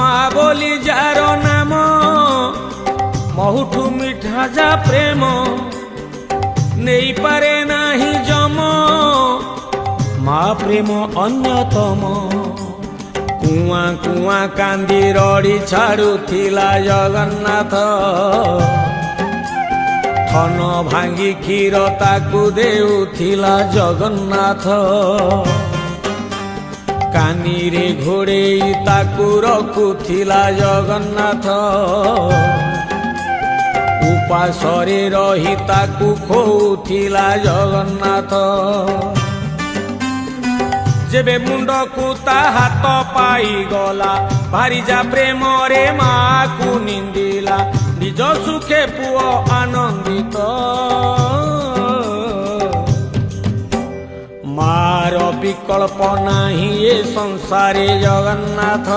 ମା ବୋଲି ଯାର ନାମ ମହୁଠୁ ମିଠା ଯା ପ୍ରେମ ନେଇପାରେ ନାହିଁ ଜମ ମା ପ୍ରେମ ଅନ୍ୟତମ। କୁଆଁ କୁଆଁ କାନ୍ଦି ରଡ଼ି ଛାଡ଼ୁଥିଲା ଜଗନ୍ନାଥ ଥନ ଭାଙ୍ଗି କ୍ଷୀର ତାକୁ ଦେଉଥିଲା ଜଗନ୍ନାଥ। କାନିରେ ଘୋଡ଼େଇ ତାକୁ ରଖୁଥିଲା ଜଗନ୍ନାଥ ଉପାସରେ ରହି ତାକୁ ଖୋଉଥିଲା ଜଗନ୍ନାଥ। ଯେବେ ମୁଣ୍ଡକୁ ତା ହାତ ପାଇଗଲା ଭାରିଯା ପ୍ରେମରେ ମାକୁ ନିନ୍ଦିଲା ନିଜ ସୁଖେ ପୁଅ ଆନନ୍ଦିତ। ମାର ବିକଳ୍ପ ନାହିଁ ଏ ସଂସାରେ ଜଗନ୍ନାଥ।